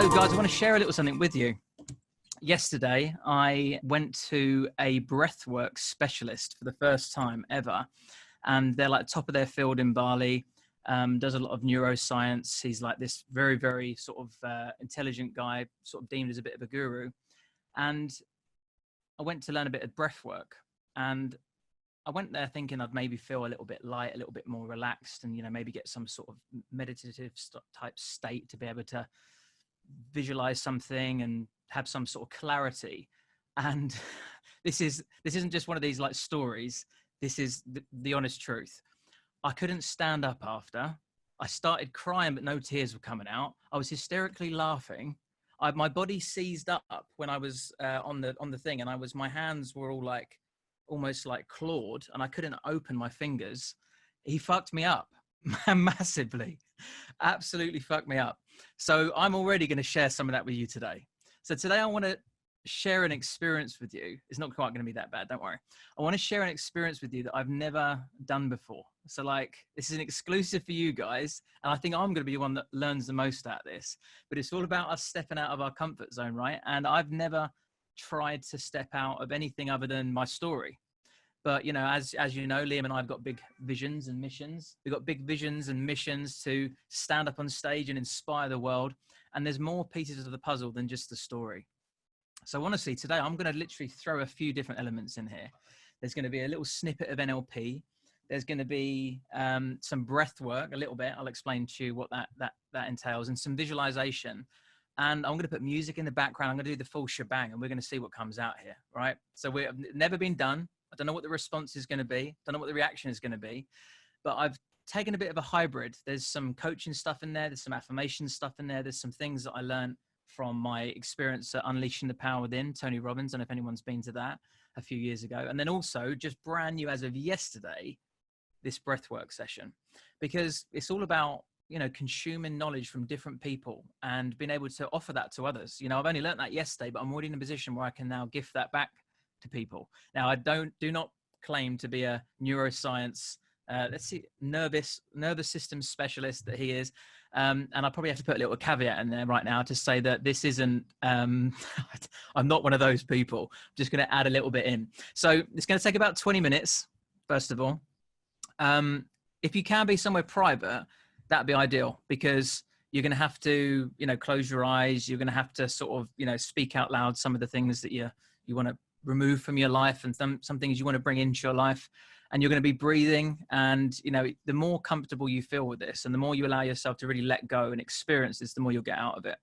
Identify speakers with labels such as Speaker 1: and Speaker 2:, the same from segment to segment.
Speaker 1: So guys, I want to share a little something with you. Yesterday, I went to a breathwork specialist for the first time ever. And they're like top of their field in Bali, does a lot of neuroscience. He's like this very, very sort of intelligent guy, sort of deemed as a bit of a guru. And I went to learn a bit of breathwork. And I went there thinking I'd maybe feel a little bit light, a little bit more relaxed, and, you know, maybe get some sort of meditative type state to be able to visualize something and have some sort of clarity. And this isn't just one of these like stories. This is the honest truth. I couldn't stand up after. I started crying, but no tears were coming out. I was hysterically laughing. My body seized up when I was on the thing, and my hands were all like almost like clawed, and I couldn't open my fingers. He fucked me up massively, absolutely fucked me up. So I'm already going to share some of that with you today. So today I want to share an experience with you. It's not quite going to be that bad, don't worry. I want to share an experience with you that I've never done before. So like, this is an exclusive for you guys, and I think I'm going to be the one that learns the most out of this. But it's all about us stepping out of our comfort zone, right? And I've never tried to step out of anything other than my story. But, you know, as you know, Liam and I have got big visions and missions. We've got big visions and missions to stand up on stage and inspire the world. And there's more pieces of the puzzle than just the story. So honestly, today I'm going to literally throw a few different elements in here. There's going to be a little snippet of NLP. There's going to be some breath work, a little bit. I'll explain to you what that entails, and some visualization. And I'm going to put music in the background. I'm going to do the full shebang, and we're going to see what comes out here, right? So we've never been done. I don't know what the response is going to be. Don't know what the reaction is going to be, but I've taken a bit of a hybrid. There's some coaching stuff in there. There's some affirmation stuff in there. There's some things that I learned from my experience at Unleashing the Power Within, Tony Robbins. I don't know if anyone's been to that a few years ago. And then also just brand new as of yesterday, this breathwork session, because it's all about, you know, consuming knowledge from different people and being able to offer that to others. You know, I've only learned that yesterday, but I'm already in a position where I can now gift that back to people. Now, I do not claim to be a neuroscience, nervous system specialist that he is. And I probably have to put a little caveat in there right now to say that this isn't, I'm not one of those people. I'm just going to add a little bit in. So it's going to take about 20 minutes, first of all. If you can be somewhere private, that'd be ideal, because you're going to have to, you know, close your eyes. You're going to have to sort of, you know, speak out loud some of the things that you want to remove from your life, and some things you want to bring into your life. And you're going to be breathing. And, you know, the more comfortable you feel with this, and the more you allow yourself to really let go and experience this, the more you'll get out of it.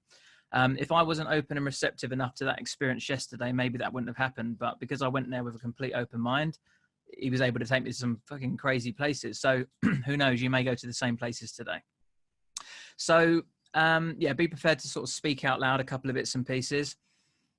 Speaker 1: If I wasn't open and receptive enough to that experience yesterday, maybe that wouldn't have happened. But because I went there with a complete open mind, he was able to take me to some fucking crazy places. So who knows, you may go to the same places today. So yeah, be prepared to sort of speak out loud a couple of bits and pieces.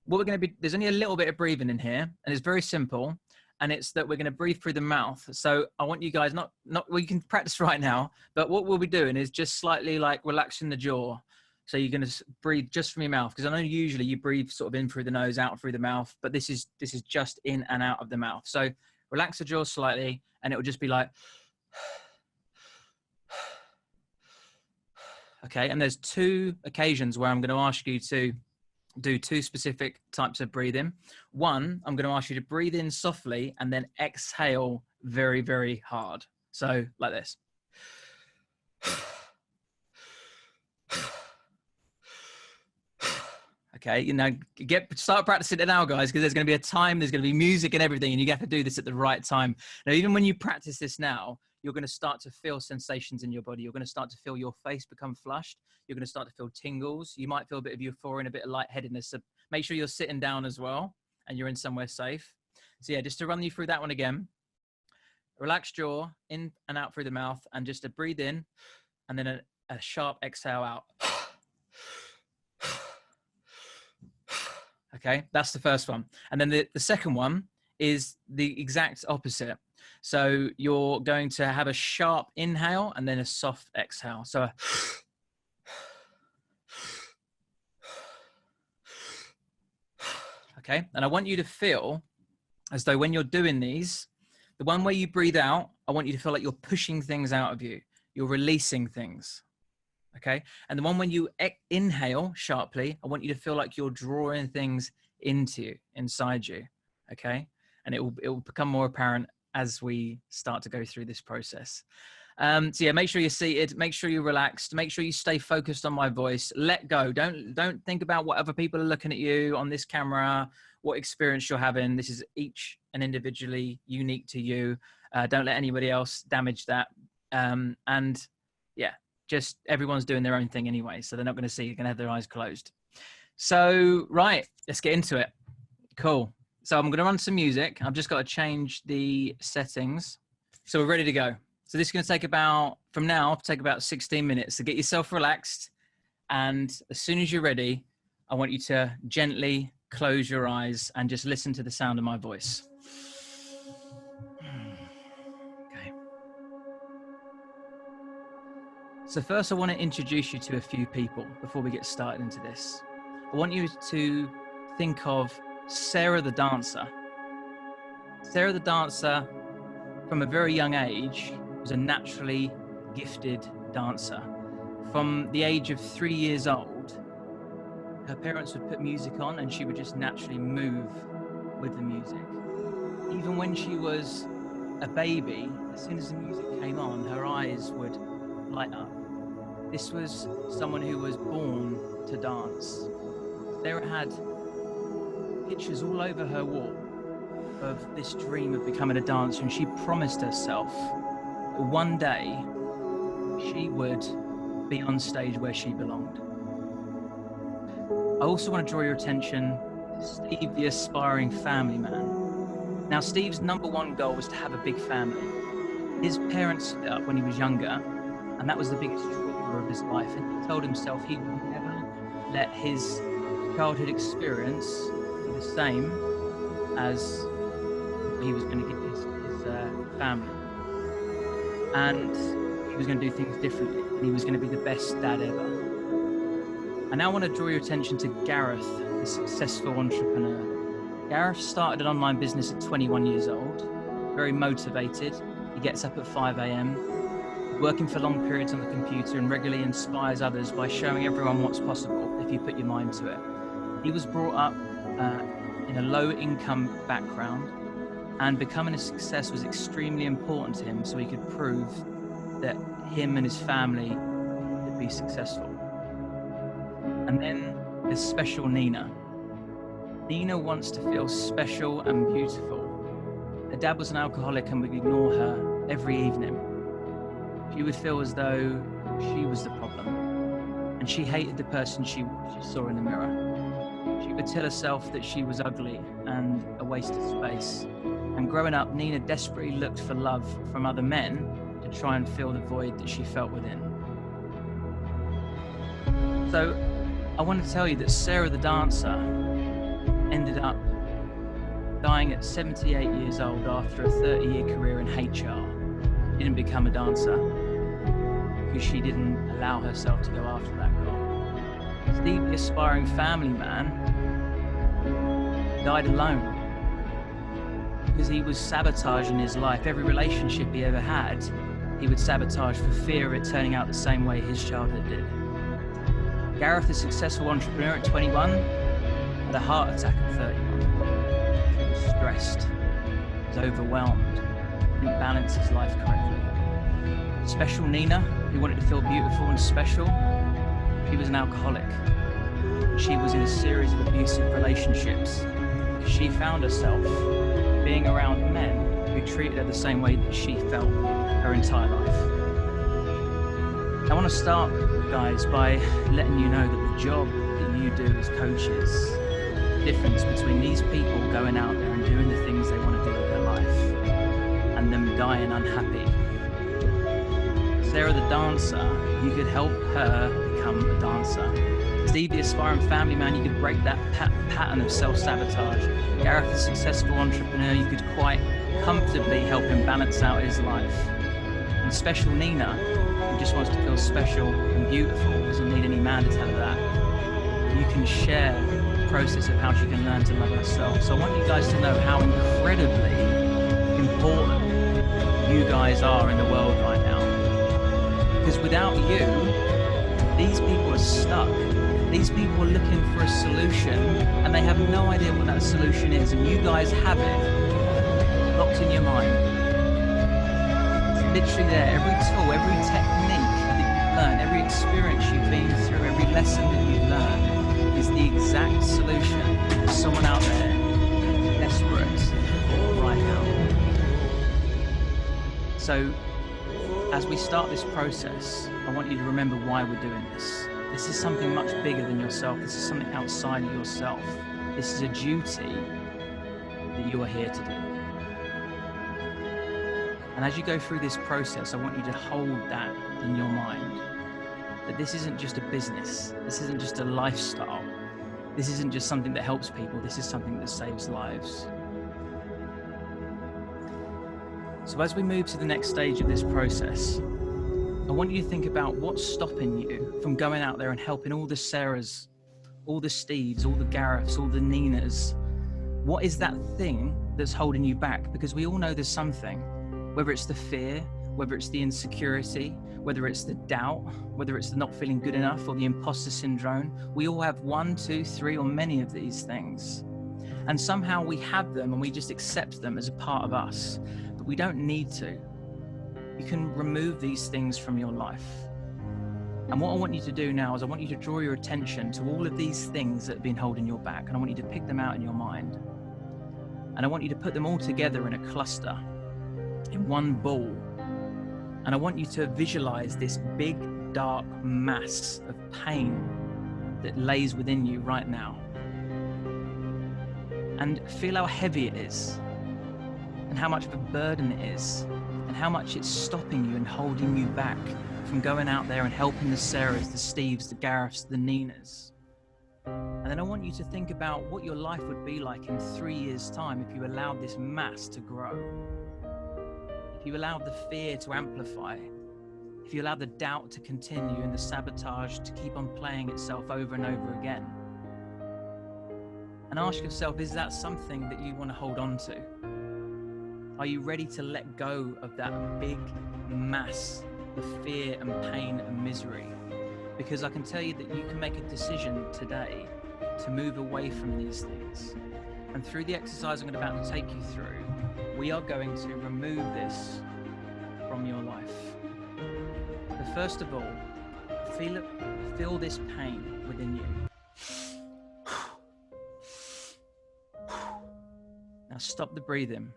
Speaker 1: What we're going to be, there's only a little bit of breathing in here, and it's very simple. And it's that we're going to breathe through the mouth. So I want you guys well, you can practice right now, but what we'll be doing is just slightly like relaxing the jaw. So you're going to breathe just from your mouth, because I know usually you breathe sort of in through the nose, out through the mouth, but this is just in and out of the mouth. So relax the jaw slightly, and it will just be like, okay. And there's two occasions where I'm going to ask you to do two specific types of breathing. One, I'm going to ask you to breathe in softly and then exhale very, very hard. So like this. Okay, you know, start practicing it now, guys, because there's going to be a time, there's going to be music and everything, and you have to do this at the right time. Now, even when you practice this now, you're going to start to feel sensations in your body. You're going to start to feel your face become flushed. You're going to start to feel tingles. You might feel a bit of euphoria and a bit of lightheadedness. So make sure you're sitting down as well, and you're in somewhere safe. So yeah, just to run you through that one again. Relax jaw, in and out through the mouth, and just to breathe in, and then a sharp exhale out. Okay, that's the first one. And then the second one is the exact opposite. So you're going to have a sharp inhale and then a soft exhale. So okay, and I want you to feel as though when you're doing these, the one where you breathe out, I want you to feel like you're pushing things out of you. You're releasing things. Okay. And the one when you inhale sharply, I want you to feel like you're drawing things into you, inside you. Okay. And it will become more apparent as we start to go through this process. So yeah, make sure you're seated, make sure you're relaxed, make sure you stay focused on my voice. Let go. Don't think about what other people are looking at you on this camera, what experience you're having. This is each and individually unique to you. Don't let anybody else damage that. And yeah, just everyone's doing their own thing anyway, so they're not going to see. You're going to have their eyes closed. So right, let's get into it. Cool. So I'm going to run some music. I've just got to change the settings. So we're ready to go. So this is going to take about, from now, take about 16 minutes. So get yourself relaxed. And as soon as you're ready, I want you to gently close your eyes and just listen to the sound of my voice. Okay. So first I want to introduce you to a few people before we get started into this. I want you to think of Sarah the dancer. Sarah the dancer, from a very young age, was a naturally gifted dancer. From the age of 3 years old, her parents would put music on and she would just naturally move with the music. Even when she was a baby, as soon as the music came on, her eyes would light up. This was someone who was born to dance. Sarah had pictures all over her wall of this dream of becoming a dancer, and she promised herself that one day she would be on stage where she belonged. I also want to draw your attention to Steve, the aspiring family man. Now, Steve's #1 goal was to have a big family. His parents split up when he was younger, and that was the biggest trauma of his life. And he told himself he would never let his childhood experience be the same as he was going to give his family. And he was going to do things differently. And he was going to be the best dad ever. I now want to draw your attention to Gareth, the successful entrepreneur. Gareth started an online business at 21 years old, very motivated. He gets up at 5 a.m., working for long periods on the computer, and regularly inspires others by showing everyone what's possible if you put your mind to it. He was brought up in a low-income background, and becoming a success was extremely important to him so he could prove that him and his family could be successful. And then there's special Nina. Nina wants to feel special and beautiful. Her dad was an alcoholic and would ignore her every evening. She would feel as though she was the problem, and she hated the person she saw in the mirror. She would tell herself that she was ugly and a waste of space. And growing up, Nina desperately looked for love from other men to try and fill the void that she felt within. So I want to tell you that Sarah the dancer ended up dying at 78 years old after a 30-year career in HR. She didn't become a dancer because she didn't allow herself to go after that goal. Steve, the aspiring family man, died alone because he was sabotaging his life. Every relationship he ever had, he would sabotage for fear of it turning out the same way his childhood did. Gareth, the successful entrepreneur at 21, had a heart attack at 31. He was stressed, he was overwhelmed, didn't balance his life correctly. Special Nina, who wanted to feel beautiful and special, she was an alcoholic. She was in a series of abusive relationships. She found herself being around men who treated her the same way that she felt her entire life. I want to start, guys, by letting you know that the job that you do as coaches, the difference between these people going out there and doing the things they want to do with their life and them dying unhappy. Sarah the dancer, you could help her become a dancer. Steve, the aspiring family man, you could break that pattern of self-sabotage. Gareth, the successful entrepreneur, you could quite comfortably help him balance out his life. And special Nina, who just wants to feel special and beautiful, doesn't need any man to tell her that. You can share the process of how she can learn to love herself. So I want you guys to know how incredibly important you guys are in the world right now. Because without you, These people are looking for a solution and they have no idea what that solution is, and you guys have it locked in your mind. It's literally there. Every tool, every technique that you've learned, every experience you've been through, every lesson that you've learned is the exact solution for someone out there desperate right now. So as we start this process, I want you to remember why we're doing this. This is something much bigger than yourself. This is something outside of yourself. This is a duty that you are here to do. And as you go through this process, I want you to hold that in your mind. That this isn't just a business. This isn't just a lifestyle. This isn't just something that helps people. This is something that saves lives. So as we move to the next stage of this process, I want you to think about what's stopping you from going out there and helping all the Sarahs, all the Steves, all the Gareths, all the Ninas. What is that thing that's holding you back? Because we all know there's something, whether it's the fear, whether it's the insecurity, whether it's the doubt, whether it's the not feeling good enough or the imposter syndrome. We all have 1, 2, 3, or many of these things. And somehow we have them and we just accept them as a part of us, but we don't need to. You can remove these things from your life. And what I want you to do now is I want you to draw your attention to all of these things that have been holding you back, and I want you to pick them out in your mind. And I want you to put them all together in a cluster, in one ball. And I want you to visualize this big, dark mass of pain that lays within you right now. And feel how heavy it is, and how much of a burden it is, and how much it's stopping you and holding you back from going out there and helping the Sarahs, the Steves, the Gareths, the Ninas. And then I want you to think about what your life would be like in 3 years' time if you allowed this mass to grow. If you allowed the fear to amplify, if you allowed the doubt to continue and the sabotage to keep on playing itself over and over again. And ask yourself, is that something that you want to hold on to? Are you ready to let go of that big mass of fear and pain and misery? Because I can tell you that you can make a decision today to move away from these things. And through the exercise I'm about to take you through, we are going to remove this from your life. But first of all, feel this pain within you. Now stop the breathing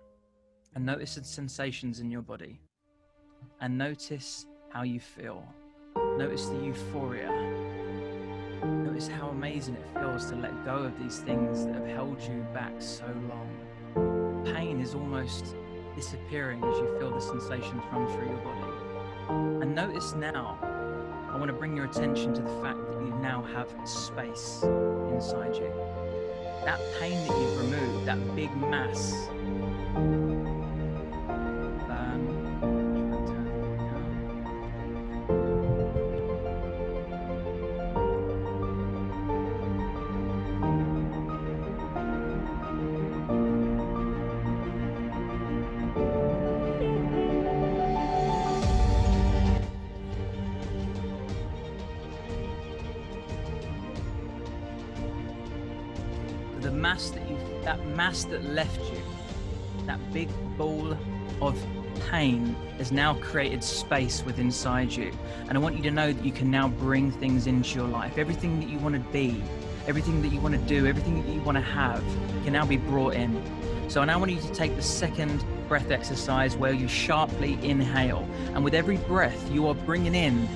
Speaker 1: and notice the sensations in your body, and notice how you feel. Notice the euphoria. Notice how amazing it feels to let go of these things that have held you back so long. Pain is almost disappearing as you feel the sensations run through your body. And notice now, I want to bring your attention to the fact that you now have space inside you. That pain that you've removed, that big mass, that mass that left you, that big ball of pain has now created space within inside you. And I want you to know that you can now bring things into your life. Everything that you want to be, everything that you want to do, everything that you want to have can now be brought in. So I now want you to take the second breath exercise where you sharply inhale. And with every breath, you are bringing in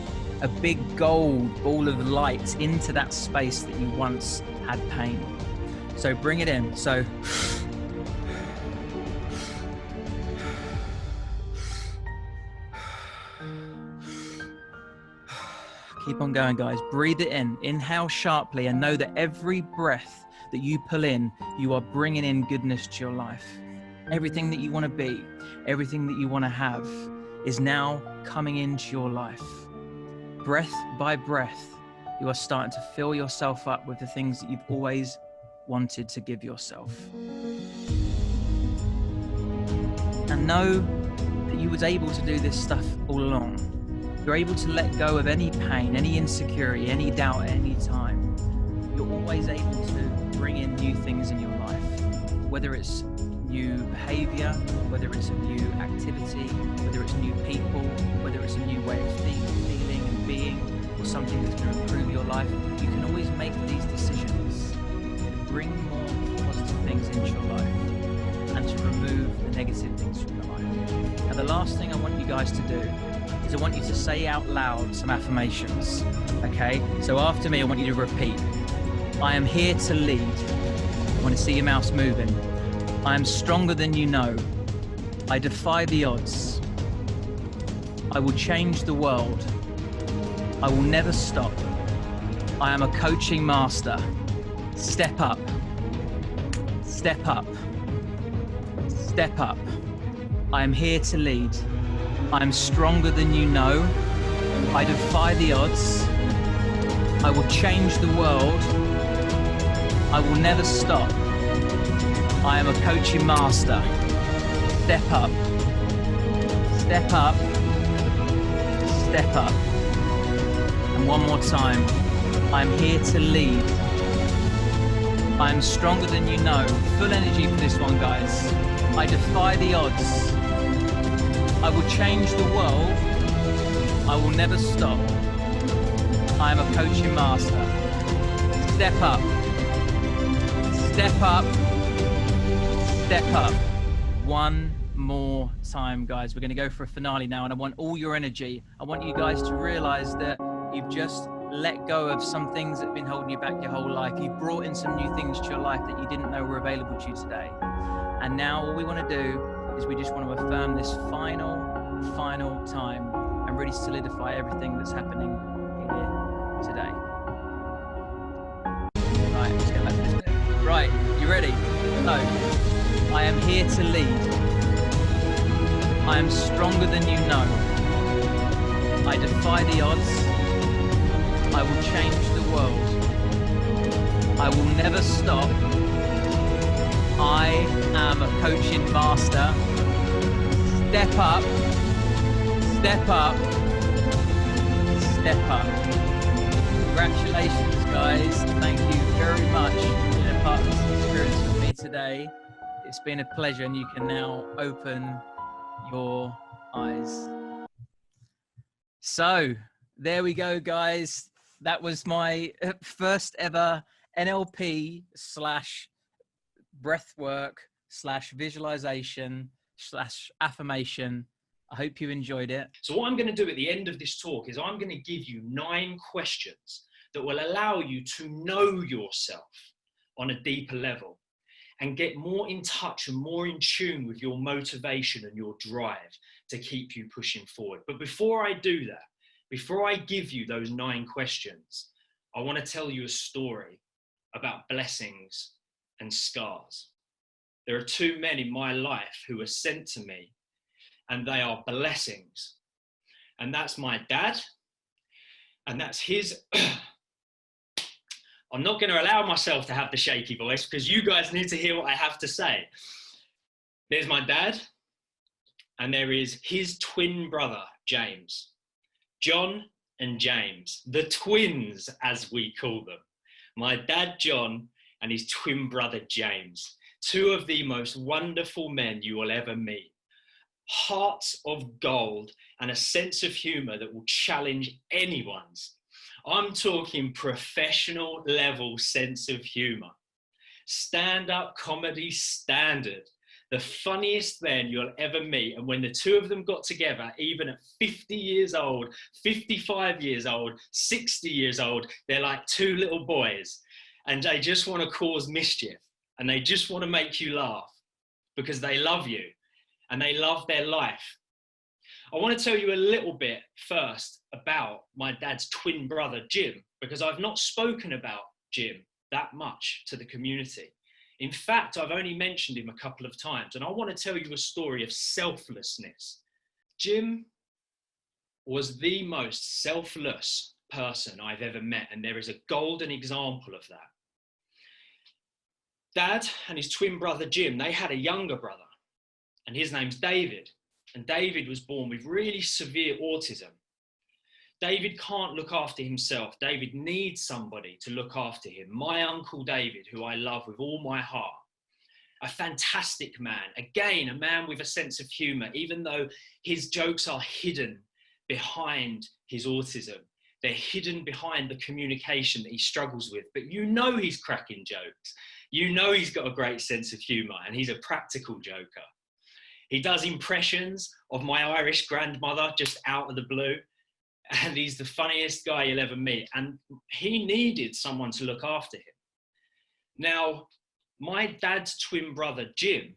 Speaker 1: a big gold ball of light into that space that you once had pain. So bring it in. So keep on going, guys. Breathe it in. Inhale sharply and know that every breath that you pull in, you are bringing in goodness to your life. Everything that you want to be, everything that you want to have is now coming into your life. Breath by breath, you are starting to fill yourself up with the things that you've always wanted to give yourself. And know that you was able to do this stuff all along. You're able to let go of any pain, any insecurity, any doubt at any time. you're always able to bring in new things in your life, whether it's new behavior, whether it's a new activity, whether it's new people, whether it's a new way of feeling and being, or something that's going to improve your life. You can always make these decisions to bring more positive things into your life and to remove the negative things from your life. Now, the last thing I want you guys to do is I want you to say out loud some affirmations, okay? So after me, I want you to repeat. I am here to lead. I want to see your mouse moving. I am stronger than you know. I defy the odds. I will change the world. I will never stop. I am a coaching master. Step up. Step up. Step up. I am here to lead. I am stronger than you know. I defy the odds. I will change the world. I will never stop. I am a coaching master. Step up. Step up. Step up. And one more time. I'm here to lead. I am stronger than you know. Full energy for this one, guys. I defy the odds. I will change the world. I will never stop. I am a coaching master. Step up. Step up. Step up. One more time, guys. We're going to go for a finale now, and I want all your energy. I want you guys to realize that you've just let go of some things that have been holding you back your whole life. You've brought in some new things to your life that you didn't know were available to you today. And now all we want to do is we just want to affirm this final time and really solidify everything that's happening here today. Right, let's get back to this bit. Right, you ready? So, I am here to lead. I am stronger than you know. I defy the odds. I will change the world. I will never stop. I am a coaching master. Step up. Step up. Step up. Congratulations, guys. Thank you very much for being a part of this experience with me today. It's been a pleasure, and you can now open your eyes. So there we go, guys. That was my first ever NLP / breathwork / visualization / affirmation. I hope you enjoyed it.
Speaker 2: So what I'm going to do at the end of this talk is I'm going to give you 9 questions that will allow you to know yourself on a deeper level and get more in touch and more in tune with your motivation and your drive to keep you pushing forward. But before I do that, before I give you those 9 questions, I want to tell you a story about blessings and scars. There are 2 men in my life who were sent to me, and they are blessings. And that's my dad, and that's his. I'm not going to allow myself to have the shaky voice because you guys need to hear what I have to say. There's my dad, and there is his twin brother, James. John and James, the twins, as we call them. My dad, John, and his twin brother, James. 2 of the most wonderful men you will ever meet. Hearts of gold and a sense of humor that will challenge anyone's. I'm talking professional level sense of humor. Stand-up comedy standard. The funniest men you'll ever meet. And when the 2 of them got together, even at 50 years old, 55 years old, 60 years old, they're like 2 little boys. And they just want to cause mischief. And they just want to make you laugh because they love you and they love their life. I want to tell you a little bit first about my dad's twin brother, Jim, because I've not spoken about Jim that much to the community. In fact, I've only mentioned him a couple of times, and I want to tell you a story of selflessness. Jim was the most selfless person I've ever met, and there is a golden example of that. Dad and his twin brother, Jim, they had a younger brother, and his name's David. And David was born with really severe autism. David can't look after himself. David needs somebody to look after him. My Uncle David, who I love with all my heart, a fantastic man. Again, a man with a sense of humor, even though his jokes are hidden behind his autism. They're hidden behind the communication that he struggles with. But you know he's cracking jokes. You know he's got a great sense of humor, and he's a practical joker. He does impressions of my Irish grandmother just out of the blue. And he's the funniest guy you'll ever meet. And he needed someone to look after him. Now, my dad's twin brother, Jim,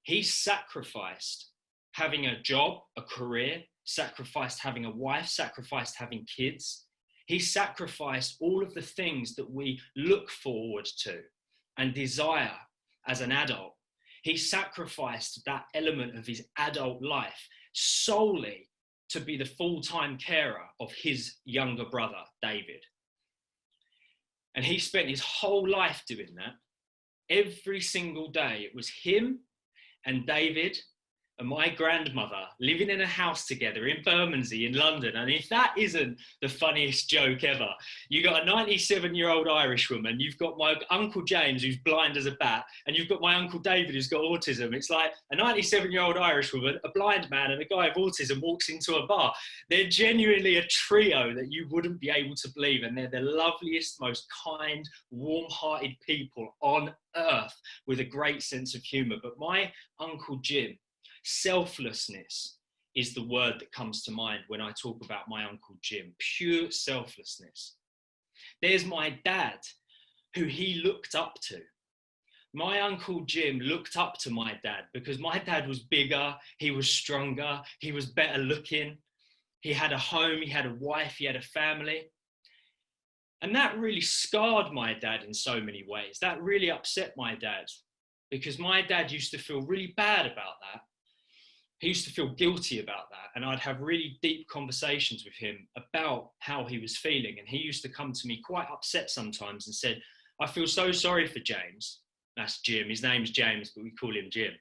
Speaker 2: he sacrificed having a job, a career, sacrificed having a wife, sacrificed having kids. He sacrificed all of the things that we look forward to and desire as an adult. He sacrificed that element of his adult life solely to be the full-time carer of his younger brother, David. And he spent his whole life doing that. Every single day, it was him and David and my grandmother living in a house together in Bermondsey in London. And if that isn't the funniest joke ever, you got a 97-year-old Irish woman, you've got my Uncle James, who's blind as a bat, and you've got my Uncle David, who's got autism. It's like a 97-year-old Irish woman, a blind man, and a guy with autism walks into a bar. They're genuinely a trio that you wouldn't be able to believe. And they're the loveliest, most kind, warm-hearted people on earth with a great sense of humor. But my Uncle Jim, selflessness is the word that comes to mind when I talk about my Uncle Jim. Pure selflessness. There's my dad, who he looked up to. My Uncle Jim looked up to my dad because my dad was bigger, he was stronger, he was better looking, he had a home, he had a wife, he had a family. And that really scarred my dad in so many ways. That really upset my dad because my dad used to feel really bad about that. He used to feel guilty about that, and I'd have really deep conversations with him about how he was feeling. And he used to come to me quite upset sometimes and said, I feel so sorry for James. That's Jim. His name's James, but we call him Jim.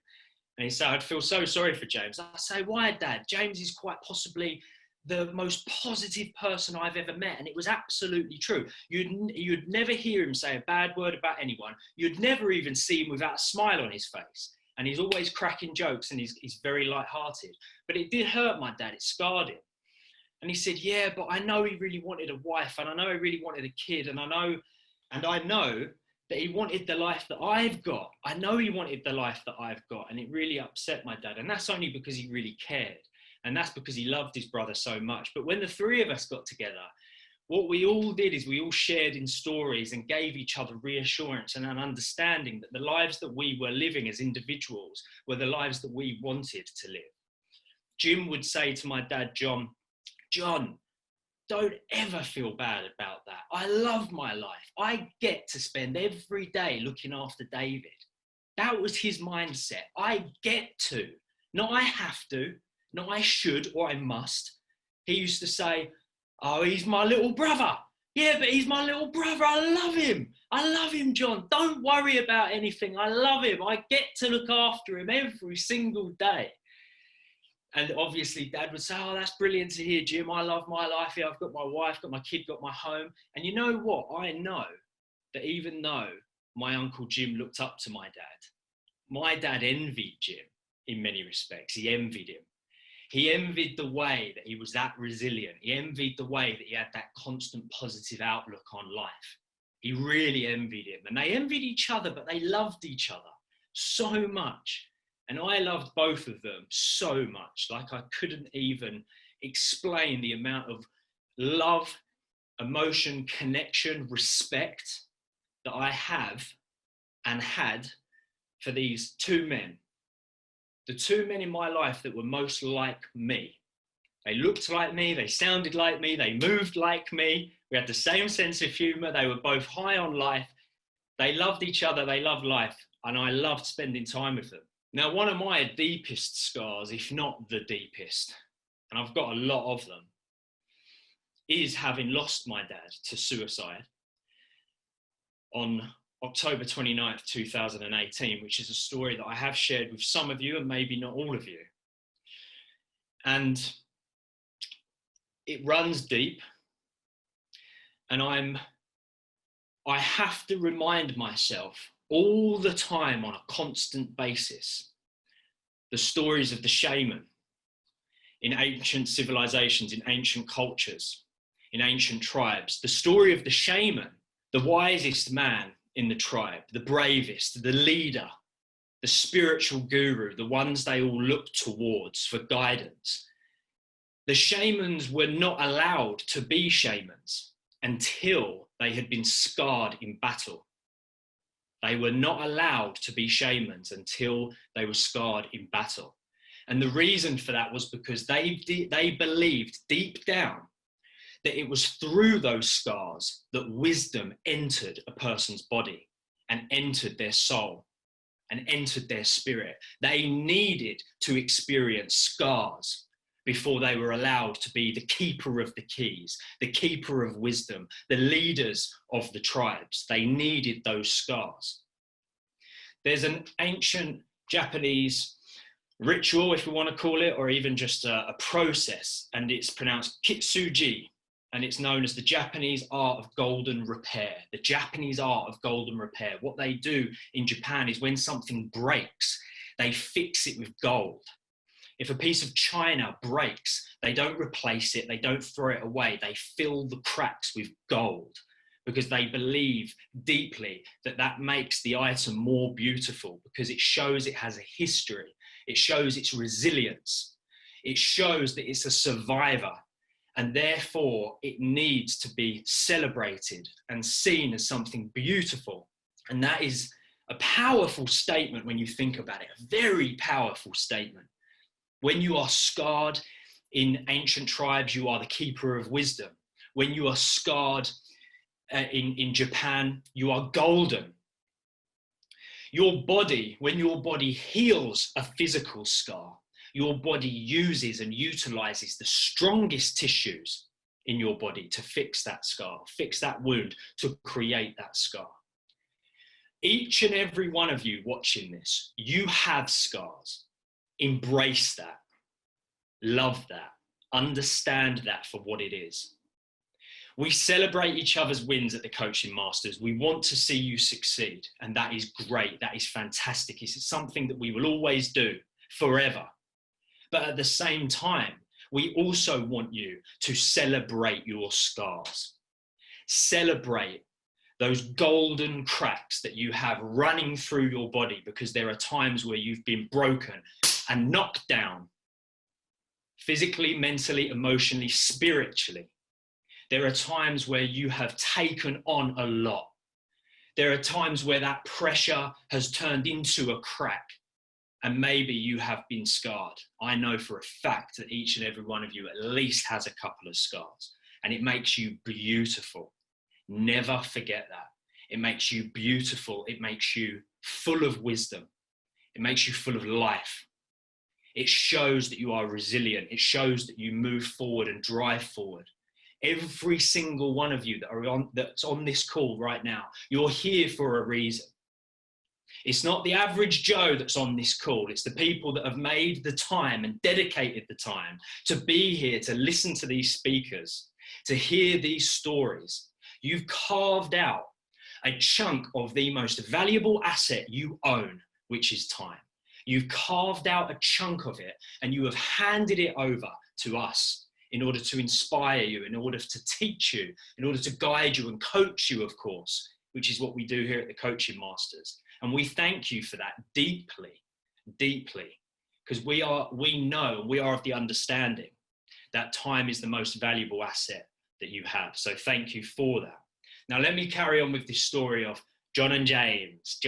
Speaker 2: And he said, I'd feel so sorry for James. I say, why, Dad? James is quite possibly the most positive person I've ever met. And it was absolutely true. You'd never hear him say a bad word about anyone. You'd never even see him without a smile on his face. And he's always cracking jokes, and he's very light-hearted. But it did hurt my dad. It scarred him. And he said, yeah, but I know he really wanted a wife, and I know he really wanted a kid, and I know that he wanted the life that I've got. I know he wanted the life that I've got, and it really upset my dad. And that's only because he really cared. And that's because he loved his brother so much. But when the three of us got together, what we all did is we all shared in stories and gave each other reassurance and an understanding that the lives that we were living as individuals were the lives that we wanted to live. Jim would say to my dad, John, don't ever feel bad about that. I love my life. I get to spend every day looking after David. That was his mindset. I get to, not I have to, not I should or I must. He used to say, oh, he's my little brother. Yeah, but he's my little brother. I love him. I love him, John. Don't worry about anything. I love him. I get to look after him every single day. And obviously Dad would say, oh, that's brilliant to hear, Jim. I love my life here. I've got my wife, got my kid, got my home. And you know what? I know that even though my Uncle Jim looked up to my dad envied Jim in many respects. He envied him. He envied the way that he was that resilient. He envied the way that he had that constant positive outlook on life. He really envied him. And they envied each other, but they loved each other so much. And I loved both of them so much. Like I couldn't even explain the amount of love, emotion, connection, respect that I have and had for these two men. The two men in my life that were most like me. They looked like me, they sounded like me, they moved like me. We had the same sense of humor. They were both high on life. They loved each other, they loved life, and I loved spending time with them. Now, one of my deepest scars, if not the deepest, and I've got a lot of them, is having lost my dad to suicide on October 29th, 2018, which is a story that I have shared with some of you and maybe not all of you. And it runs deep, and I have to remind myself all the time on a constant basis the stories of the shaman in ancient civilizations, in ancient cultures, in ancient tribes. The story of the shaman, the wisest man in the tribe, the bravest, the leader, the spiritual guru, the ones they all looked towards for guidance. The shamans were not allowed to be shamans until they had been scarred in battle. They were not allowed to be shamans until they were scarred in battle. And the reason for that was because they believed deep down that it was through those scars that wisdom entered a person's body and entered their soul and entered their spirit. They needed to experience scars before they were allowed to be the keeper of the keys, the keeper of wisdom, the leaders of the tribes. They needed those scars. There's an ancient Japanese ritual, if we want to call it, or even just a process, and it's pronounced kitsuji, and it's known as the Japanese art of golden repair. The Japanese art of golden repair. What they do in Japan is when something breaks, they fix it with gold. If a piece of china breaks, they don't replace it, they don't throw it away, they fill the cracks with gold, because they believe deeply that that makes the item more beautiful, because it shows it has a history, it shows its resilience, it shows that it's a survivor, and therefore it needs to be celebrated and seen as something beautiful. And that is a powerful statement when you think about it, a very powerful statement. When you are scarred in ancient tribes, you are the keeper of wisdom. When you are scarred in Japan, you are golden. Your body, when your body heals a physical scar, your body uses and utilizes the strongest tissues in your body to fix that scar, fix that wound, to create that scar. Each and every one of you watching this, you have scars. Embrace that, love that, understand that for what it is. We celebrate each other's wins at the Coaching Masters. We want to see you succeed, and that is great. That is fantastic. It's something that we will always do forever. But at the same time, we also want you to celebrate your scars. Celebrate those golden cracks that you have running through your body, because there are times where you've been broken and knocked down, physically, mentally, emotionally, spiritually. There are times where you have taken on a lot. There are times where that pressure has turned into a crack, and maybe you have been scarred. I know for a fact that each and every one of you at least has a couple of scars, and it makes you beautiful. Never forget that. It makes you beautiful. It makes you full of wisdom. It makes you full of life. It shows that you are resilient. It shows that you move forward and drive forward. Every single one of you that's on this call right now, you're here for a reason. It's not the average Joe that's on this call. It's the people that have made the time and dedicated the time to be here, to listen to these speakers, to hear these stories. You've carved out a chunk of the most valuable asset you own, which is time. You've carved out a chunk of it, and you have handed it over to us in order to inspire you, in order to teach you, in order to guide you and coach you, of course, which is what we do here at the Coaching Masters. And we thank you for that deeply, deeply, because we are of the understanding that time is the most valuable asset that you have. So thank you for that. Now, let me carry on with this story of John and James,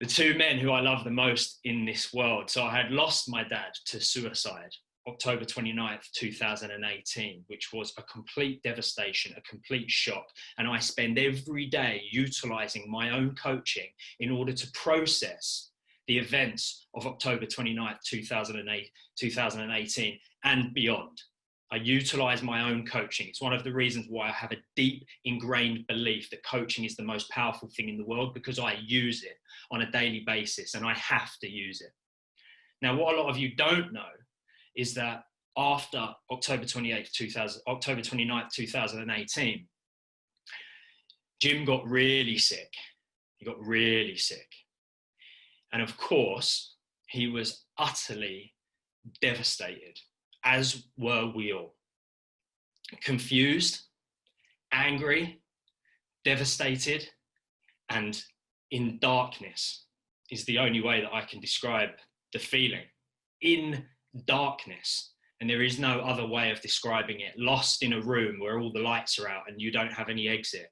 Speaker 2: the two men who I love the most in this world. So I had lost my dad to suicide, October 29th, 2018, which was a complete devastation, a complete shock. And I spend every day utilizing my own coaching in order to process the events of October 29th, 2018 and beyond. I utilize my own coaching. It's one of the reasons why I have a deep ingrained belief that coaching is the most powerful thing in the world, because I use it on a daily basis and I have to use it. Now, what a lot of you don't know is that after October 29th, 2018, Jim got really sick. He got really sick. And of course, he was utterly devastated, as were we all. Confused, angry, devastated, and in darkness is the only way that I can describe the feeling. In darkness. And there is no other way of describing it. Lost in a room where all the lights are out and you don't have any exit.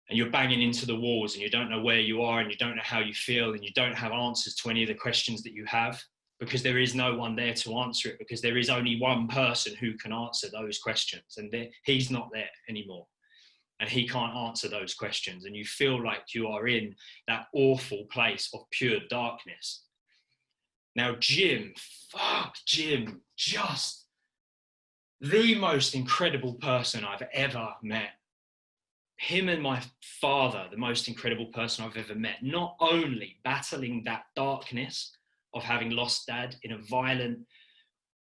Speaker 2: And you're banging into the walls and you don't know where you are and you don't know how you feel and you don't have answers to any of the questions that you have, because there is no one there to answer it, because there is only one person who can answer those questions, and he's not there anymore. And he can't answer those questions. And you feel like you are in that awful place of pure darkness. Now, Jim, just the most incredible person I've ever met. Him and my father, the most incredible person I've ever met, not only battling that darkness of having lost dad in a violent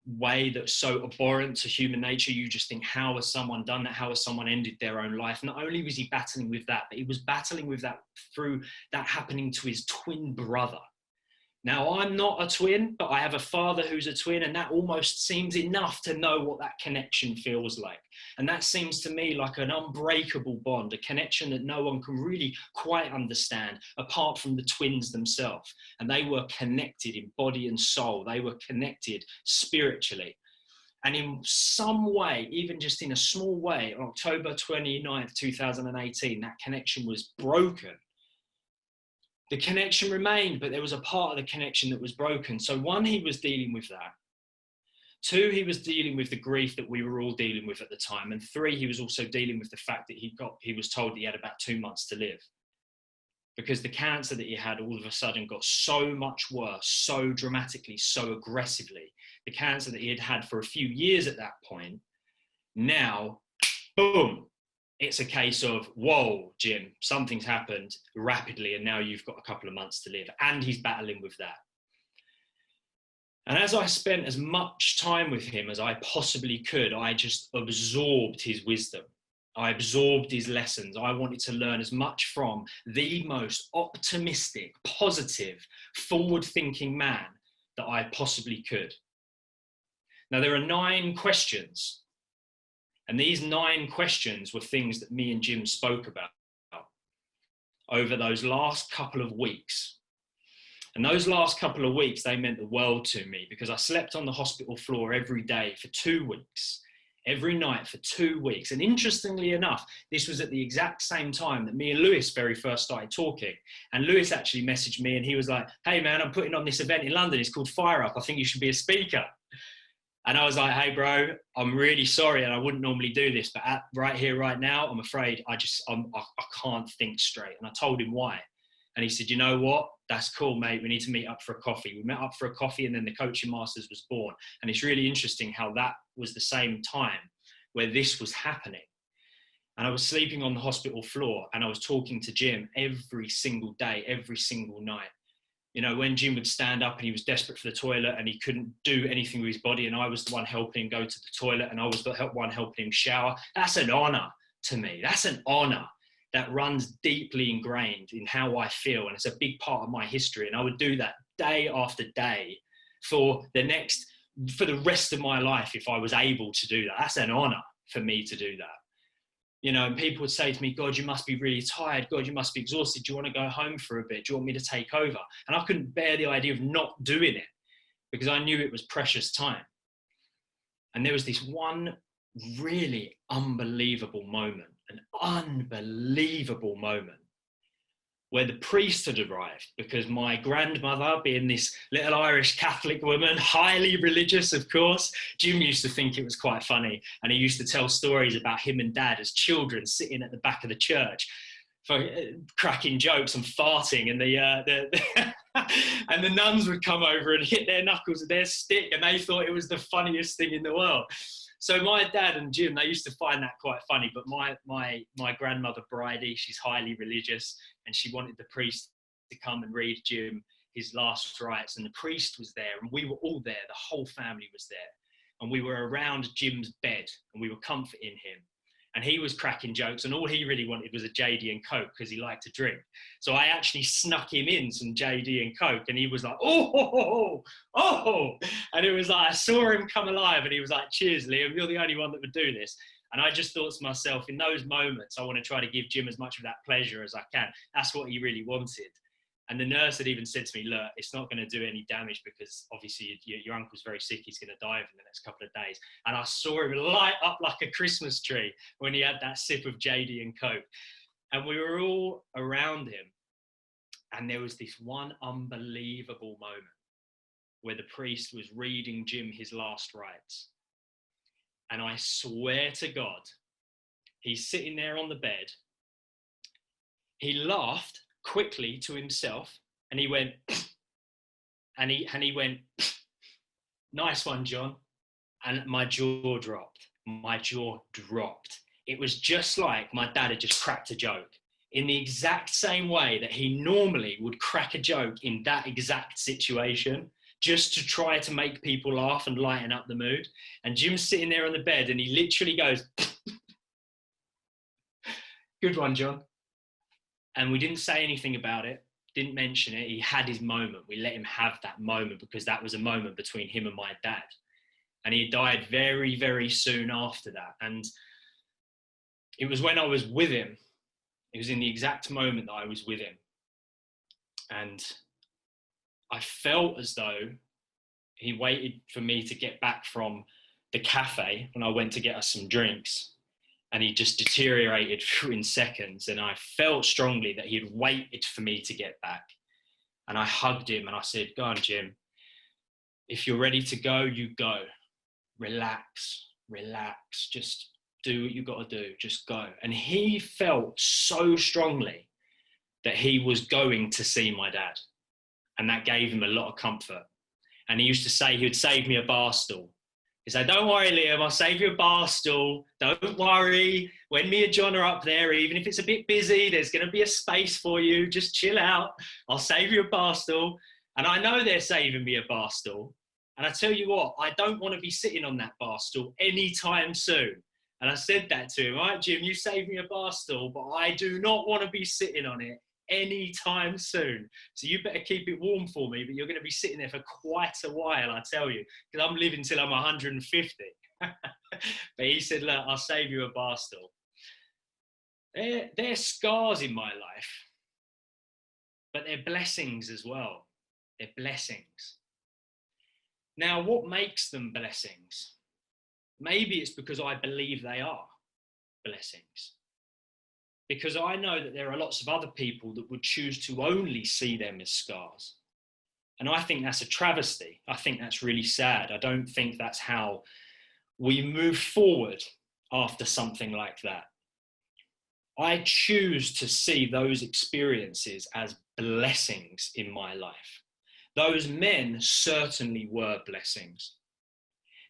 Speaker 2: way that's so abhorrent to human nature, you just think, how has someone done that? How has someone ended their own life? Not only was he battling with that, but he was battling with that through that happening to his twin brother. Now, I'm not a twin, but I have a father who's a twin, and that almost seems enough to know what that connection feels like. And that seems to me like an unbreakable bond, a connection that no one can really quite understand apart from the twins themselves. And they were connected in body and soul. They were connected spiritually. And in some way, even just in a small way, on October 29th, 2018, that connection was broken. The connection remained, but there was a part of the connection that was broken. So one, he was dealing with that. Two, he was dealing with the grief that we were all dealing with at the time. And three, he was also dealing with the fact that he was told he had about 2 months to live. Because the cancer that he had all of a sudden got so much worse, so dramatically, so aggressively. The cancer that he had had for a few years at that point, now, boom. It's a case of, whoa, Jim, something's happened rapidly and now you've got a couple of months to live. And he's battling with that. And as I spent as much time with him as I possibly could, I just absorbed his wisdom. I absorbed his lessons. I wanted to learn as much from the most optimistic, positive, forward-thinking man that I possibly could. Now, there are 9 questions. And these 9 questions were things that me and Jim spoke about over those last couple of weeks. And those last couple of weeks, they meant the world to me, because I slept on the hospital floor every day for 2 weeks, every night for 2 weeks. And interestingly enough, this was at the exact same time that me and Lewis very first started talking. And Lewis actually messaged me and he was like, hey man, I'm putting on this event in London. It's called FireUp. I think you should be a speaker. And I was like, hey, bro, I'm really sorry. And I wouldn't normally do this, but right here, right now, I'm afraid I can't think straight. And I told him why. And he said, you know what? That's cool, mate. We need to meet up for a coffee. We met up for a coffee and then the Coaching Masters was born. And it's really interesting how that was the same time where this was happening. And I was sleeping on the hospital floor and I was talking to Jim every single day, every single night. You know, when Jim would stand up and he was desperate for the toilet and he couldn't do anything with his body, and I was the one helping him go to the toilet and I was the one helping him shower. That's an honor to me. That's an honor that runs deeply ingrained in how I feel. And it's a big part of my history. And I would do that day after day for the rest of my life if I was able to do that. That's an honor for me to do that. You know, and people would say to me, God, you must be really tired. God, you must be exhausted. Do you want to go home for a bit? Do you want me to take over? And I couldn't bear the idea of not doing it because I knew it was precious time. And there was this one really unbelievable moment where the priest had arrived, because my grandmother, being this little Irish Catholic woman, highly religious, of course, Jim used to think it was quite funny. And he used to tell stories about him and Dad as children sitting at the back of the church, cracking jokes and farting. And and the nuns would come over and hit their knuckles with their stick, and they thought it was the funniest thing in the world. So my dad and Jim, they used to find that quite funny. But my grandmother, Bridie, she's highly religious, and she wanted the priest to come and read Jim his last rites. And the priest was there, and we were all there. The whole family was there. and we were around Jim's bed and we were comforting him. And he was cracking jokes, and all he really wanted was a JD and Coke because he liked to drink. So I actually snuck him in some JD and Coke, and he was like, oh. And it was like, I saw him come alive, and he was like, cheers, Liam, you're the only one that would do this. And I just thought to myself, in those moments, I want to try to give Jim as much of that pleasure as I can. That's what he really wanted. And the nurse had even said to me, look, it's not going to do any damage because obviously your uncle's very sick. He's going to die in the next couple of days. And I saw him light up like a Christmas tree when he had that sip of JD and Coke. And we were all around him. And there was this one unbelievable moment where the priest was reading Jim his last rites. And I swear to God, he's sitting there on the bed. He laughed quickly to himself, and he went, and he went, nice one, John. And my jaw dropped. It was just like my dad had just cracked a joke in the exact same way that he normally would crack a joke in that exact situation, just to try to make people laugh and lighten up the mood. And Jim's sitting there on the bed, and he literally goes, good one, John. And we didn't say anything about it, didn't mention it. He had his moment. We let him have that moment because that was a moment between him and my dad. And he died very, very soon after that. And it was when I was with him, it was in the exact moment that I was with him. And I felt as though he waited for me to get back from the cafe when I went to get us some drinks. And he just deteriorated in seconds. And I felt strongly that he had waited for me to get back. And I hugged him and I said, go on, Jim. If you're ready to go, you go. Relax. Just do what you got to do. Just go. And he felt so strongly that he was going to see my dad. And that gave him a lot of comfort. And he used to say he would save me a bar stool. He said, don't worry, Liam, I'll save you a bar stool. Don't worry. When me and John are up there, even if it's a bit busy, there's going to be a space for you. Just chill out. I'll save you a bar stool. And I know they're saving me a bar stool. And I tell you what, I don't want to be sitting on that bar stool anytime soon. And I said that to him, all right, Jim, you saved me a bar stool, but I do not want to be sitting on it anytime soon. So you better keep it warm for me, but you're going to be sitting there for quite a while, I tell you, because I'm living till I'm 150. But he said, look, I'll save you a bar stool. They're scars in my life, but they're blessings as well. They're blessings. Now, what makes them blessings? Maybe it's because I believe they are blessings. Because I know that there are lots of other people that would choose to only see them as scars. And I think that's a travesty. I think that's really sad. I don't think that's how we move forward after something like that. I choose to see those experiences as blessings in my life. Those men certainly were blessings.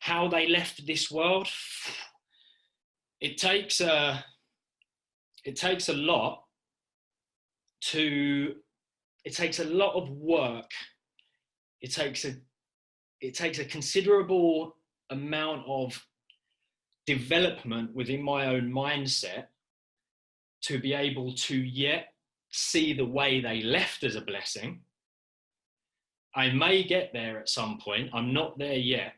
Speaker 2: How they left this world, it takes a lot of work. It takes a considerable amount of development within my own mindset to be able to yet see the way they left as a blessing. I may get there at some point. I'm not there yet.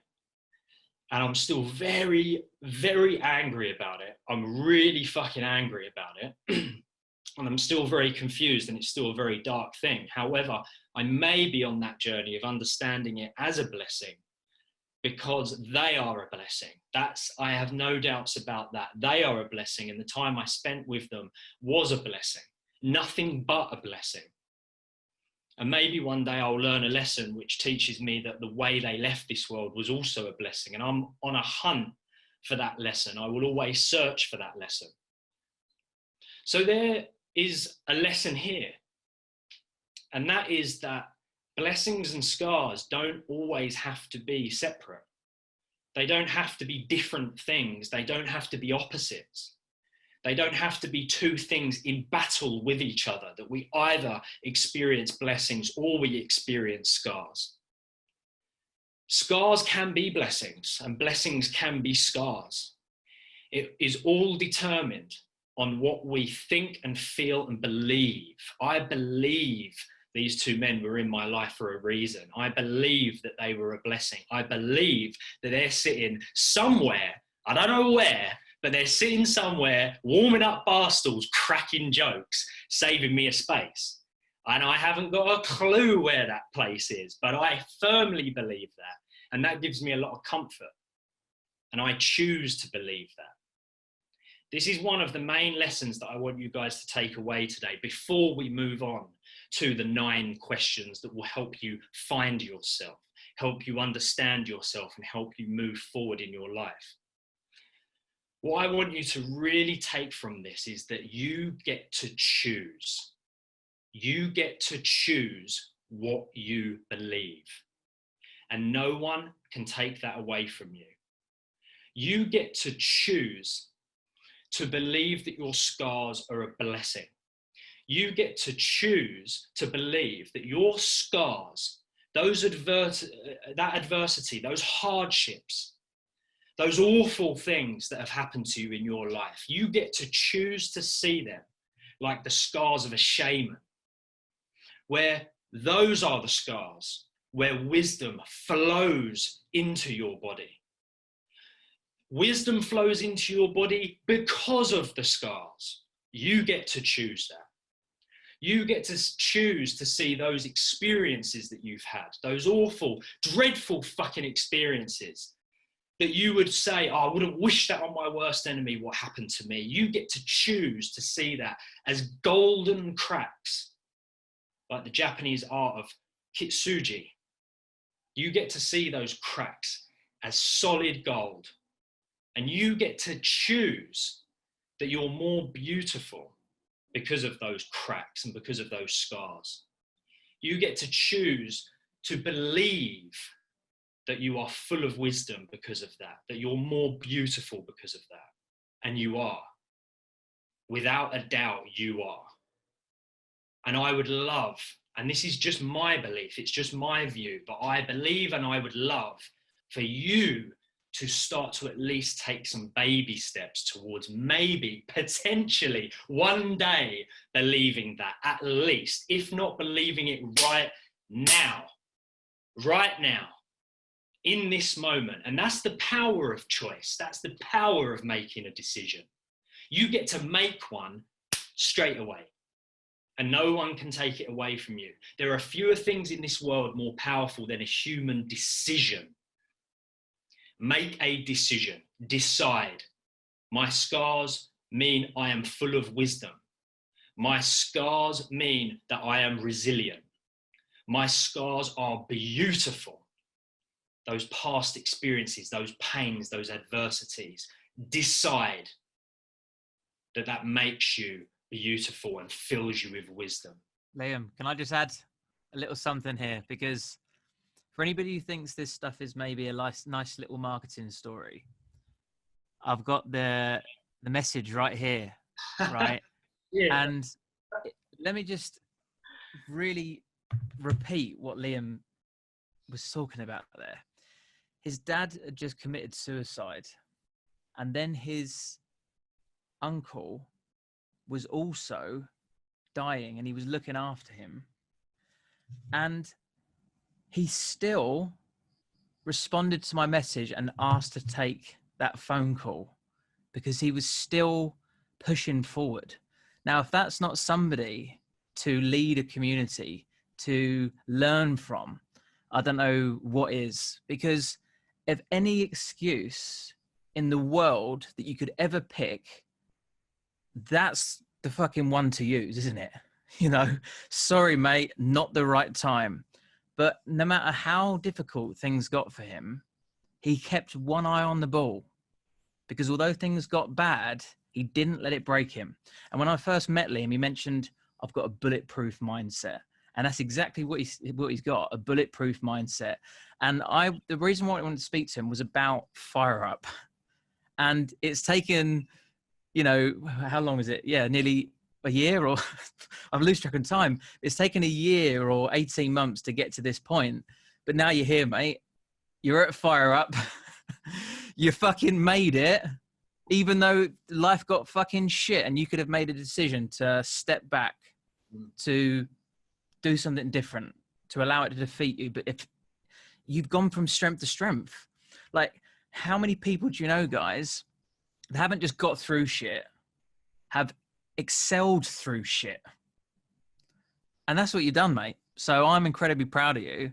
Speaker 2: And I'm still very, very angry about it. I'm really fucking angry about it. And I'm still very confused, and it's still a very dark thing. However, I may be on that journey of understanding it as a blessing because they are a blessing. I have no doubts about that. They are a blessing, and the time I spent with them was a blessing. Nothing but a blessing. And maybe one day I'll learn a lesson which teaches me that the way they left this world was also a blessing. And I'm on a hunt for that lesson. I will always search for that lesson. So there is a lesson here. And that is that blessings and scars don't always have to be separate. They don't have to be different things. They don't have to be opposites. They don't have to be two things in battle with each other, that we either experience blessings or we experience scars. Scars can be blessings, and blessings can be scars. It is all determined on what we think and feel and believe. I believe these two men were in my life for a reason. I believe that they were a blessing. I believe that they're sitting somewhere, I don't know where, but they're sitting somewhere, warming up bar stools, cracking jokes, saving me a space. And I haven't got a clue where that place is, but I firmly believe that. And that gives me a lot of comfort. And I choose to believe that. This is one of the main lessons that I want you guys to take away today before we move on to the 9 questions that will help you find yourself, help you understand yourself, and help you move forward in your life. What I want you to really take from this is that you get to choose. You get to choose what you believe. And no one can take that away from you. You get to choose to believe that your scars are a blessing. You get to choose to believe that your scars, that adversity, those hardships, those awful things that have happened to you in your life, you get to choose to see them like the scars of a shaman, where those are the scars where wisdom flows into your body. Wisdom flows into your body because of the scars. You get to choose that. You get to choose to see those experiences that you've had, those awful, dreadful fucking experiences that you would say, oh, I wouldn't wish that on my worst enemy, what happened to me. You get to choose to see that as golden cracks, like the Japanese art of kitsuji. You get to see those cracks as solid gold. And you get to choose that you're more beautiful because of those cracks and because of those scars. You get to choose to believe that you are full of wisdom because of that you're more beautiful because of that. And you are. Without a doubt, you are. And I would love, and this is just my belief, it's just my view, but I believe and I would love for you to start to at least take some baby steps towards maybe, potentially, one day believing that, at least, if not believing it right now, in this moment. And that's the power of choice. That's the power of making a decision. You get to make one straight away, and no one can take it away from you. There are fewer things in this world more powerful than a human decision. Make a decision. Decide. My scars mean I am full of wisdom. My scars mean that I am resilient. My scars are beautiful. Those past experiences, those pains, those adversities. Decide that makes you beautiful and fills you with wisdom.
Speaker 1: Liam, can I just add a little something here? Because for anybody who thinks this stuff is maybe a nice little marketing story, I've got the message right here, right?
Speaker 2: Yeah.
Speaker 1: And let me just really repeat what Liam was talking about there. His dad had just committed suicide, and then his uncle was also dying, and he was looking after him. And he still responded to my message and asked to take that phone call because he was still pushing forward. Now, if that's not somebody to lead a community, to learn from, I don't know what is. Because if any excuse in the world that you could ever pick, that's the fucking one to use, isn't it? You know, sorry, mate, not the right time. But no matter how difficult things got for him, he kept one eye on the ball, because although things got bad, he didn't let it break him. And when I first met Liam, he mentioned, I've got a bulletproof mindset. And that's exactly what he's got, a bulletproof mindset. And the reason why I wanted to speak to him was about FireUp. And it's taken, you know, how long is it? Yeah, nearly a year, or I've lost track of time. It's taken a year or 18 months to get to this point, but now you're here, mate. You're at FireUp. You fucking made it, even though life got fucking shit, and you could have made a decision to step back, to do something different, to allow it to defeat you. But if you've gone from strength to strength, like, how many people do you know, guys, that haven't just got through shit, have excelled through shit? And that's what you've done, mate. So I'm incredibly proud of you,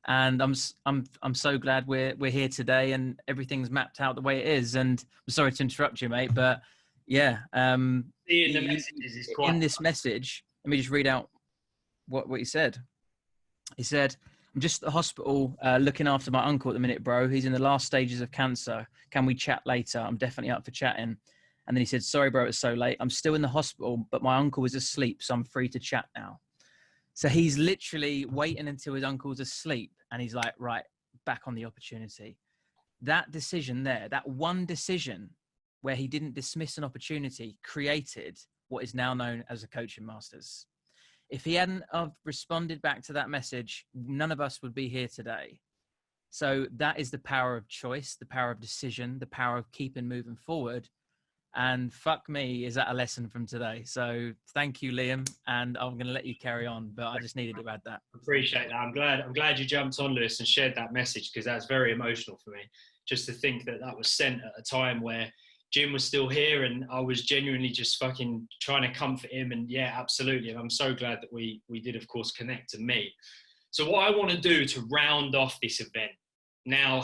Speaker 1: and I'm so glad we're here today and everything's mapped out the way it is. And I'm sorry to interrupt you, mate, but yeah,
Speaker 2: Seeing the messages is quite
Speaker 1: in this message. Let me just read out what he said. He said, "I'm just at the hospital looking after my uncle at the minute, bro. He's in the last stages of cancer. Can we chat later? I'm definitely up for chatting." And then he said, "Sorry, bro, it's so late. I'm still in the hospital, but my uncle is asleep, so I'm free to chat now." So he's literally waiting until his uncle's asleep, and he's like, right, back on the opportunity. That decision there, that one decision where he didn't dismiss an opportunity, created what is now known as a coaching masters. If he hadn't have responded back to that message, none of us would be here today. So that is the power of choice, the power of decision, the power of keeping moving forward. And fuck me, is that a lesson from today? So thank you, Liam, and I'm going to let you carry on, but I just needed to add that.
Speaker 2: Appreciate that. I'm glad you jumped on, Lewis, and shared that message, because that's very emotional for me. Just to think that was sent at a time where Jim was still here, and I was genuinely just fucking trying to comfort him. And yeah, absolutely. And I'm so glad that we did, of course, connect and meet. So what I want to do to round off this event now,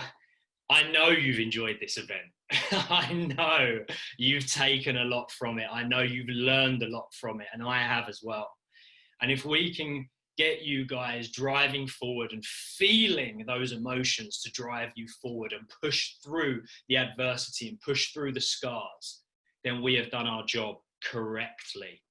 Speaker 2: I know you've enjoyed this event. I know you've taken a lot from it. I know you've learned a lot from it, and I have as well. And if we can get you guys driving forward and feeling those emotions to drive you forward and push through the adversity and push through the scars, then we have done our job correctly.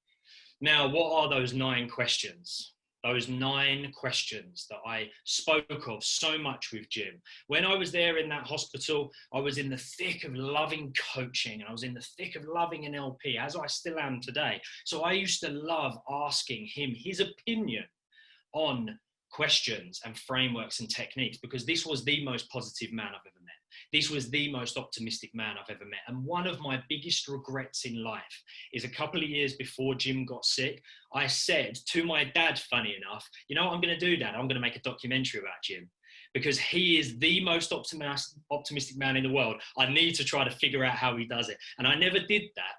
Speaker 2: Now, what are those 9 questions? Those 9 questions that I spoke of so much with Jim. When I was there in that hospital, I was in the thick of loving coaching, and I was in the thick of loving NLP, as I still am today. So I used to love asking him his opinion on questions and frameworks and techniques, because this was the most positive man I've ever met. This was the most optimistic man I've ever met. And one of my biggest regrets in life is, a couple of years before Jim got sick, I said to my dad, funny enough, you know what I'm going to do, Dad? I'm going to make a documentary about Jim, because he is the most optimistic man in the world. I need to try to figure out how he does it. And I never did that.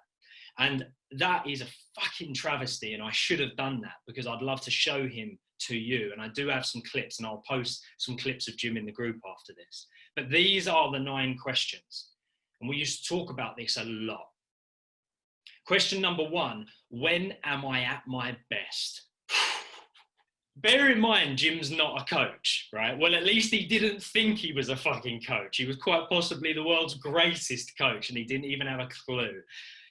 Speaker 2: And that is a fucking travesty. And I should have done that, because I'd love to show him to you. And I do have some clips, and I'll post some clips of Jim in the group after this. But these are the 9 questions. And we used to talk about this a lot. Question number 1, when am I at my best? Bear in mind, Jim's not a coach, right? Well, at least he didn't think he was a fucking coach. He was quite possibly the world's greatest coach, and he didn't even have a clue.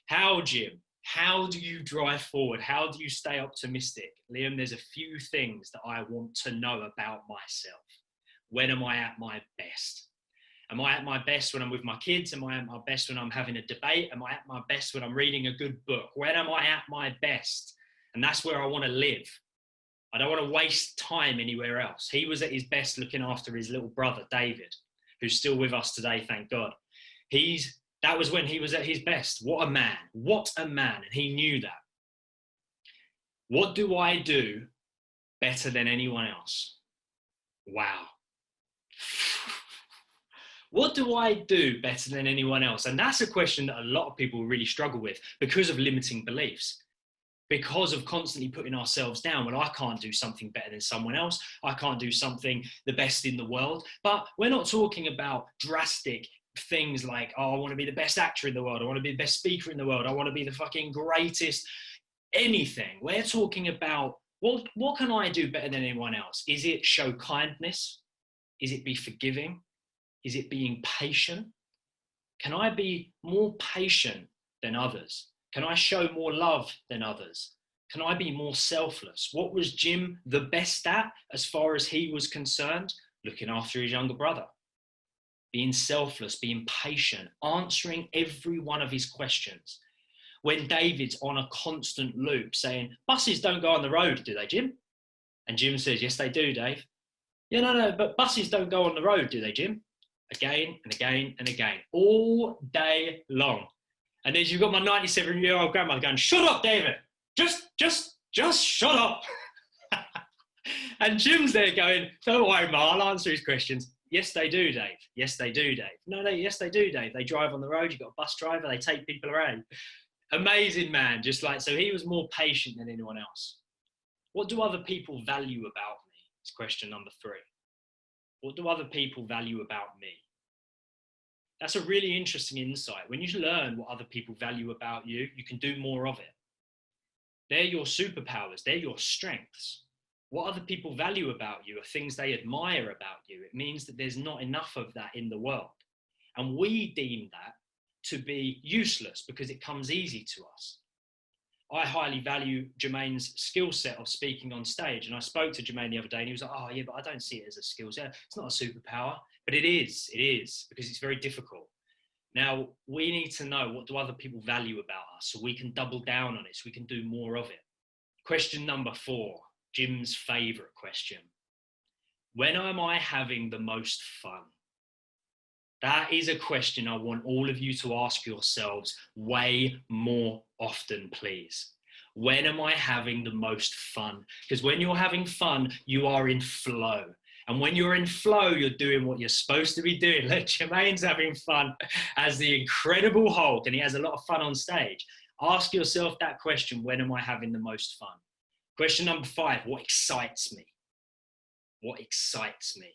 Speaker 2: How, Jim? How do you drive forward? How do you stay optimistic? Liam, there's a few things that I want to know about myself. When am I at my best? Am I at my best when I'm with my kids? Am I at my best when I'm having a debate? Am I at my best when I'm reading a good book? When am I at my best? And that's where I want to live. I don't want to waste time anywhere else. He was at his best looking after his little brother, David, who's still with us today, thank God. That was when he was at his best. What a man. What a man. And he knew that. What do I do better than anyone else? Wow. What do I do better than anyone else? And that's a question that a lot of people really struggle with, because of limiting beliefs, because of constantly putting ourselves down. Well, I can't do something better than someone else. I can't do something the best in the world. But we're not talking about drastic things like, oh, I want to be the best actor in the world. I want to be the best speaker in the world. I want to be the fucking greatest anything. We're talking about, well, what can I do better than anyone else? Is it show kindness? Is it be forgiving? Is it being patient? Can I be more patient than others? Can I show more love than others? Can I be more selfless? What was Jim the best at as far as he was concerned? Looking after his younger brother. Being selfless, being patient, answering every one of his questions. When David's on a constant loop saying, buses don't go on the road, do they, Jim? And Jim says, yes, they do, Dave. Yeah, no, but buses don't go on the road, do they, Jim? again and again and again, all day long. And then you've got my 97-year-old grandmother going, shut up, David, just shut up. And Jim's there going, don't worry, Ma, I'll answer his questions. Yes, they do, Dave. Yes, they do, Dave. No, yes, they do, Dave. They drive on the road. You've got a bus driver. They take people around. Amazing man. Just like, so he was more patient than anyone else. What do other people value about me? It's question number 3. What do other people value about me? That's a really interesting insight. When you learn what other people value about you, you can do more of it. They're your superpowers. They're your strengths. What other people value about you are things they admire about you. It means that there's not enough of that in the world. And we deem that to be useless because it comes easy to us. I highly value Jermaine's skill set of speaking on stage. And I spoke to Jermaine the other day and he was like, oh yeah, but I don't see it as a skill set. It's not a superpower, but it is because it's very difficult. Now, we need to know, what do other people value about us so we can double down on it, so we can do more of it. Question number 4, Jim's favorite question. When am I having the most fun? That is a question I want all of you to ask yourselves way more often, please. When am I having the most fun? Because when you're having fun, you are in flow. And when you're in flow, you're doing what you're supposed to be doing. Like Jermaine's having fun as the Incredible Hulk, and he has a lot of fun on stage. Ask yourself that question, when am I having the most fun? Question number 5, what excites me? What excites me?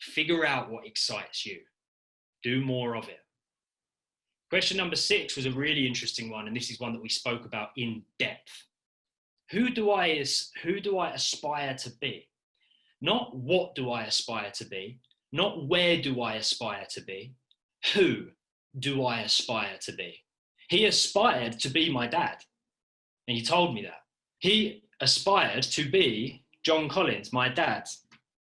Speaker 2: Figure out what excites you. Do more of it. Question number 6 was a really interesting one, and this is one that we spoke about in depth. Who do I aspire to be? Not what do I aspire to be, not where do I aspire to be, who do I aspire to be? He aspired to be my dad, and he told me that. He aspired to be John Collins, my dad,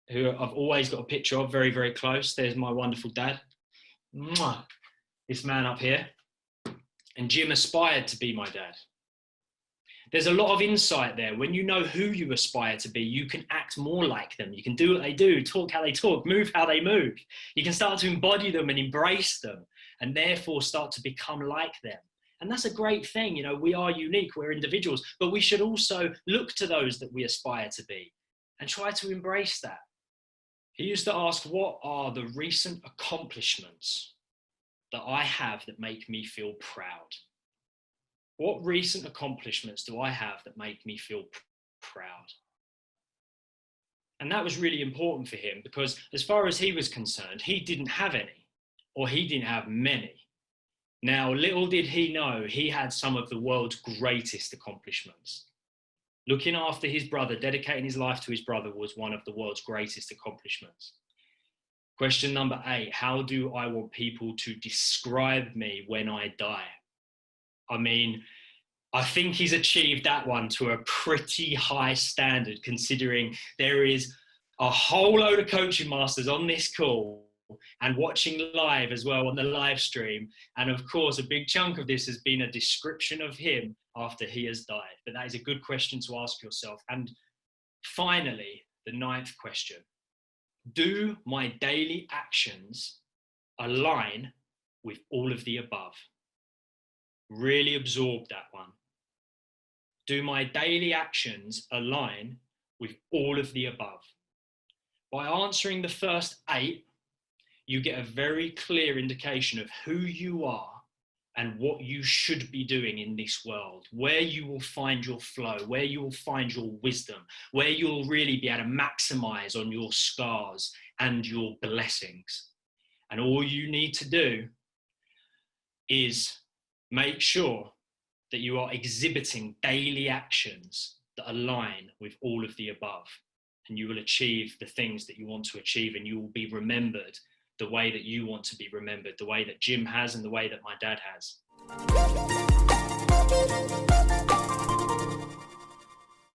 Speaker 2: who I've always got a picture of, very, very close. There's my wonderful dad. Mwah. This man up here. And Jim aspired to be my dad. There's a lot of insight there. When you know who you aspire to be, you can act more like them. You can do what they do, talk how they talk, move how they move. You can start to embody them and embrace them, and therefore start to become like them. And that's a great thing. You know, we are unique, we're individuals, but we should also look to those that we aspire to be and try to embrace that. He used to ask, what are the recent accomplishments that I have that make me feel proud? What recent accomplishments do I have that make me feel proud? And that was really important for him because as far as he was concerned, he didn't have any, or he didn't have many. Now, little did he know, he had some of the world's greatest accomplishments. Looking after his brother, dedicating his life to his brother was one of the world's greatest accomplishments. Question number 8, how do I want people to describe me when I die? I mean, I think he's achieved that one to a pretty high standard, considering there is a whole load of coaching masters on this call and watching live as well on the live stream. And of course, a big chunk of this has been a description of him after he has died. But that is a good question to ask yourself. And finally, the 9th question. Do my daily actions align with all of the above? Really absorb that one. Do my daily actions align with all of the above? By answering the first 8, you get a very clear indication of who you are and what you should be doing in this world, where you will find your flow, where you will find your wisdom, where you'll really be able to maximize on your scars and your blessings. And all you need to do is make sure that you are exhibiting daily actions that align with all of the above, and you will achieve the things that you want to achieve, and you will be remembered the way that you want to be remembered, the way that Jim has and the way that my dad has.